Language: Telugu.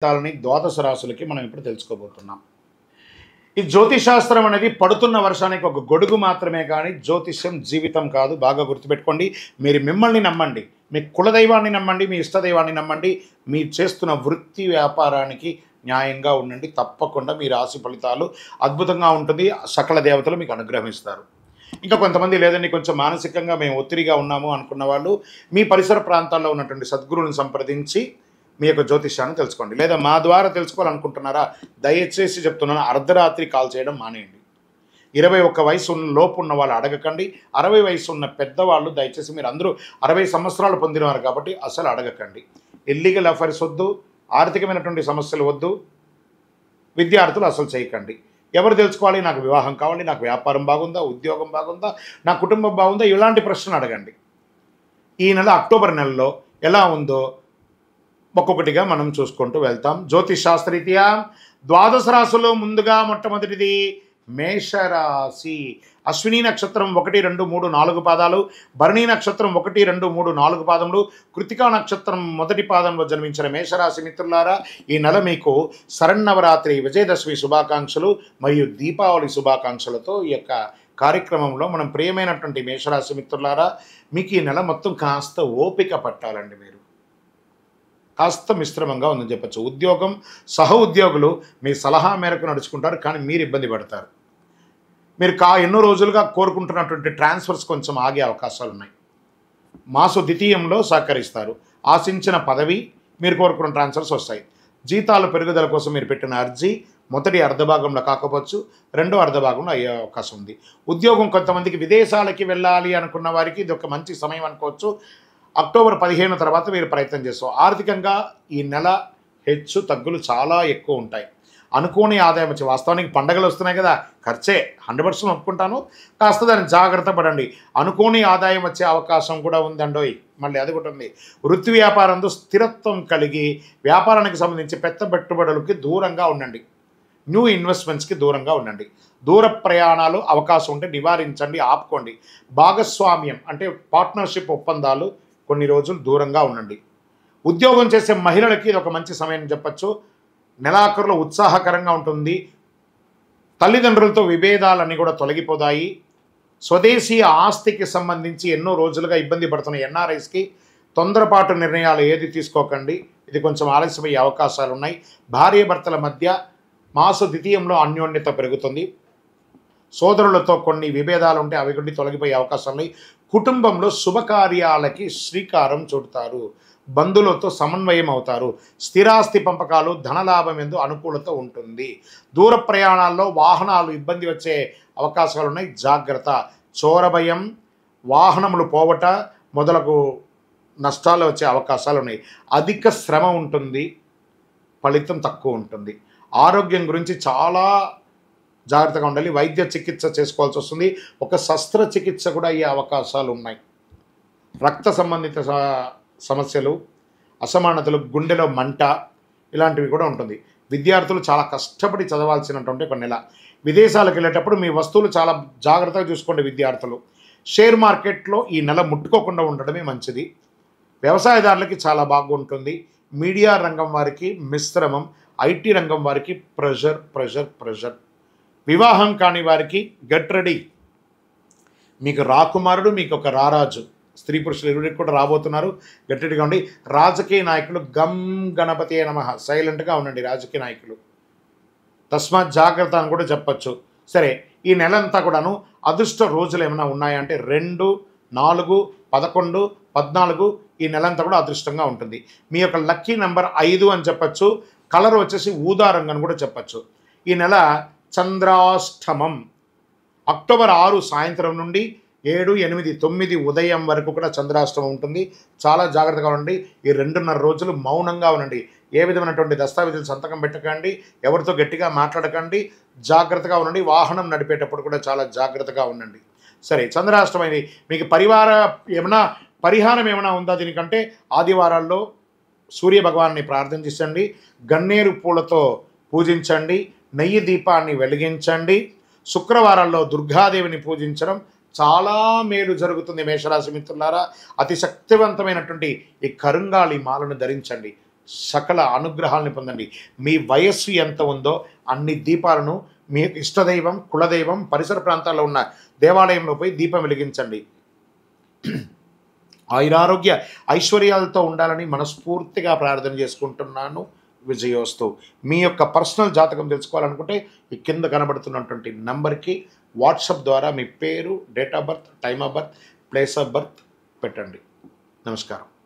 ఫలితాలని ద్వాదశ రాశులకి మనం ఇప్పుడు తెలుసుకోబోతున్నాం. ఈ జ్యోతిషాస్త్రం అనేది పడుతున్న వర్షానికి ఒక గొడుగు మాత్రమే కానీ జ్యోతిష్యం జీవితం కాదు. బాగా గుర్తుపెట్టుకోండి. మీరు మిమ్మల్ని నమ్మండి, మీ కులదైవాన్ని నమ్మండి, మీ ఇష్టదైవాన్ని నమ్మండి. మీరు చేస్తున్న వృత్తి వ్యాపారానికి న్యాయంగా ఉండండి. తప్పకుండా మీ రాశి ఫలితాలు అద్భుతంగా ఉంటుంది. సకల దేవతలు మీకు అనుగ్రహిస్తారు. ఇంకా కొంతమంది లేదండి, కొంచెం మానసికంగా మేము ఒత్తిడిగా ఉన్నాము అనుకున్న వాళ్ళు మీ పరిసర ప్రాంతాల్లో ఉన్నటువంటి సద్గురువులను సంప్రదించి మీ యొక్క జ్యోతిష్యాన్ని తెలుసుకోండి. లేదా మా ద్వారా తెలుసుకోవాలనుకుంటున్నారా? దయచేసి చెప్తున్నాను, అర్ధరాత్రి కాల్ చేయడం మానేయండి. 21 వయసు లోపు ఉన్న వాళ్ళు అడగకండి. 60 వయసు ఉన్న పెద్దవాళ్ళు దయచేసి, మీరు అందరూ 60 సంవత్సరాలు పొందినవారు కాబట్టి అసలు అడగకండి. ఇల్లీగల్ అఫైర్స్ వద్దు, ఆర్థికమైనటువంటి సమస్యలు వద్దు, విద్యార్థులు అసలు చేయకండి. ఎవరు తెలుసుకోవాలి? నాకు వివాహం కావాలి, నాకు వ్యాపారం బాగుందా, ఉద్యోగం బాగుందా, నా కుటుంబం బాగుందా, ఇలాంటి ప్రశ్నలు అడగండి. ఈ నెల అక్టోబర్ నెలలో ఎలా ఉందో ఒక్కొక్కటిగా మనం చూసుకుంటూ వెళ్తాం. జ్యోతిష్ శాస్త్రరీత్యా ద్వాదశ రాశుల్లో ముందుగా మొట్టమొదటిది మేషరాశి. అశ్విని నక్షత్రం 1, 2, 3, 4 పాదాలు, భరణి నక్షత్రం 1, 2, 3, 4 పాదములు, కృతికా నక్షత్రం మొదటి పాదంలో జన్మించిన మేషరాశి మిత్రులారా, ఈ నెల మీకు శరన్నవరాత్రి, విజయదశమి శుభాకాంక్షలు మరియు దీపావళి శుభాకాంక్షలతో ఈ యొక్క కార్యక్రమంలో మనం ప్రియమైనటువంటి మేషరాశి మిత్రులారా, మీకు ఈ నెల మొత్తం కాస్త ఓపిక పట్టాలండి. మీరు కాస్త మిశ్రమంగా ఉందని చెప్పచ్చు. ఉద్యోగం, సహ ఉద్యోగులు మీ సలహా మేరకు నడుచుకుంటారు, కానీ మీరు ఇబ్బంది పడతారు. మీరు ఎన్నో రోజులుగా కోరుకుంటున్నటువంటి ట్రాన్స్ఫర్స్ కొంచెం ఆగే అవకాశాలు ఉన్నాయి. మాసు ద్వితీయంలో సహకరిస్తారు. ఆశించిన పదవి, మీరు కోరుకున్న ట్రాన్స్ఫర్స్ వస్తాయి. జీతాల పెరుగుదల కోసం మీరు పెట్టిన అర్జీ మొదటి అర్ధభాగంలో కాకపోవచ్చు, రెండో అర్ధభాగంలో అయ్యే అవకాశం ఉంది. ఉద్యోగం, కొంతమందికి విదేశాలకి వెళ్ళాలి అనుకున్న వారికి ఇది ఒక మంచి సమయం అనుకోవచ్చు. అక్టోబర్ 15 తర్వాత మీరు ప్రయత్నం చేస్తాం. ఆర్థికంగా ఈ నెల హెచ్చు తగ్గులు చాలా ఎక్కువ ఉంటాయి. అనుకోని ఆదాయం వచ్చి, వాస్తవానికి పండగలు వస్తున్నాయి కదా, ఖర్చే 100% ఒప్పుకుంటాను. కాస్త దాన్ని జాగ్రత్త పడండి. అనుకోని ఆదాయం వచ్చే అవకాశం కూడా ఉందండోయ్. మళ్ళీ అది కూడా ఉంది. వృత్తి వ్యాపారంలో స్థిరత్వం కలిగి వ్యాపారానికి సంబంధించి పెద్ద పెట్టుబడులకి దూరంగా ఉండండి. న్యూ ఇన్వెస్ట్మెంట్స్కి దూరంగా ఉండండి. దూర ప్రయాణాలు అవకాశం ఉంటే నివారించండి, ఆపుకోండి. భాగస్వామ్యం అంటే పార్ట్నర్షిప్ ఒప్పందాలు కొన్ని రోజులు దూరంగా ఉండండి. ఉద్యోగం చేసే మహిళలకి ఇది ఒక మంచి సమయం చెప్పచ్చు. నెలాఖరులో ఉత్సాహకరంగా ఉంటుంది. తల్లిదండ్రులతో విభేదాలన్నీ కూడా తొలగిపోతాయి. స్వదేశీ ఆస్తికి సంబంధించి ఎన్నో రోజులుగా ఇబ్బంది పడుతున్న ఎన్ఆర్ఐస్కి తొందరపాటు నిర్ణయాలు ఏది తీసుకోకండి. ఇది కొంచెం ఆలస్యమయ్యే అవకాశాలు ఉన్నాయి. భార్యాభర్తల మధ్య మాసు ద్వితీయంలో అన్యోన్యత పెరుగుతుంది. సోదరులతో కొన్ని విభేదాలు ఉంటే అవి కొన్ని తొలగిపోయే అవకాశాలు ఉన్నాయి. కుటుంబంలో శుభకార్యాలకి శ్రీకారం చుడతారు. బంధువులతో సమన్వయం అవుతారు. స్థిరాస్తి పంపకాలు, ధనలాభం ఎందు అనుకూలత ఉంటుంది. దూర ప్రయాణాల్లో వాహనాలు ఇబ్బంది వచ్చే అవకాశాలు ఉన్నాయి, జాగ్రత్త. చోరభయం, వాహనములు పోవట మొదలగు నష్టాలు వచ్చే అవకాశాలు ఉన్నాయి. అధిక శ్రమ ఉంటుంది, ఫలితం తక్కువ ఉంటుంది. ఆరోగ్యం గురించి చాలా జాగ్రత్తగా ఉండాలి. వైద్య చికిత్స చేసుకోవాల్సి వస్తుంది. ఒక శస్త్రచికిత్స కూడా అయ్యే అవకాశాలు ఉన్నాయి. రక్త సంబంధిత సమస్యలు, అసమానతలు, గుండెలో మంట, ఇలాంటివి కూడా ఉంటుంది. విద్యార్థులు చాలా కష్టపడి చదవాల్సినటువంటి ఒక నెల. విదేశాలకు వెళ్ళేటప్పుడు మీ వస్తువులు చాలా జాగ్రత్తగా చూసుకోండి విద్యార్థులు. షేర్ మార్కెట్లో ఈ నెల ముట్టుకోకుండా ఉండడమే మంచిది. వ్యవసాయదారులకి చాలా బాగుంటుంది. మీడియా రంగం వారికి మిశ్రమం. ఐటీ రంగం వారికి ప్రెషర్ ప్రెషర్ ప్రెషర్. వివాహం కాని వారికి గెట్ రెడీ. మీకు రాకుమారుడు, మీకు ఒక రారాజు, స్త్రీ పురుషులు ఇరువురికి కూడా రాబోతున్నారు. గెట్ రెడీగా ఉండి. రాజకీయ నాయకులు గం గణపతి నమః, సైలెంట్గా ఉండండి రాజకీయ నాయకులు. తస్మాత్ జాగ్రత్త అని కూడా చెప్పచ్చు. సరే, ఈ నెలంతా కూడాను అదృష్ట రోజులు ఏమైనా ఉన్నాయంటే 2, 4, 11, 14 ఈ నెలంతా కూడా అదృష్టంగా ఉంటుంది. మీ యొక్క లక్కీ నెంబర్ 5 అని చెప్పచ్చు. కలర్ వచ్చేసి ఊదా రంగు అని కూడా చెప్పచ్చు. ఈ నెల చంద్రాష్టమం అక్టోబర్ 6 సాయంత్రం నుండి 7, 8, 9 ఉదయం వరకు కూడా చంద్రాష్టమం ఉంటుంది. చాలా జాగ్రత్తగా ఉండండి. ఈ 2.5 రోజులు మౌనంగా ఉండండి. ఏ విధమైనటువంటి దస్తావేజులు సంతకం పెట్టకండి, ఎవరితో గట్టిగా మాట్లాడకండి, జాగ్రత్తగా ఉండండి. వాహనం నడిపేటప్పుడు కూడా చాలా జాగ్రత్తగా ఉండండి. సరే, చంద్రాష్టమైంది. మీకు పరిహారం ఏమైనా ఉందా దీనికంటే? ఆదివారాల్లో సూర్య భగవాన్ని ప్రార్థించండి, గన్నేరు పూలతో పూజించండి, నెయ్యి దీపాన్ని వెలిగించండి. శుక్రవారాల్లో దుర్గాదేవిని పూజించడం చాలా మేలు జరుగుతుంది. మేషరాశి మిత్రులారా, అతి శక్తివంతమైనటువంటి ఈ కరుంగాళి మాలను ధరించండి. సకల అనుగ్రహాలను పొందండి. మీ వయస్సు ఎంత ఉందో అన్ని దీపాలను మీ ఇష్టదైవం, కులదైవం, పరిసర ప్రాంతాల్లో ఉన్న దేవాలయంలో పోయి దీపం వెలిగించండి. ఆయురారోగ్య ఐశ్వర్యాలతో ఉండాలని మనస్ఫూర్తిగా ప్రార్థన చేసుకుంటున్నాను. విజయోస్తు. మీ యొక్క పర్సనల్ జాతకం తెలుసుకోవాలనుకుంటే ఈ కింద కనబడుతున్నటువంటి నంబర్కి వాట్సాప్ ద్వారా మీ పేరు, date of birth, time of birth, place of birth పెట్టండి. నమస్కారం.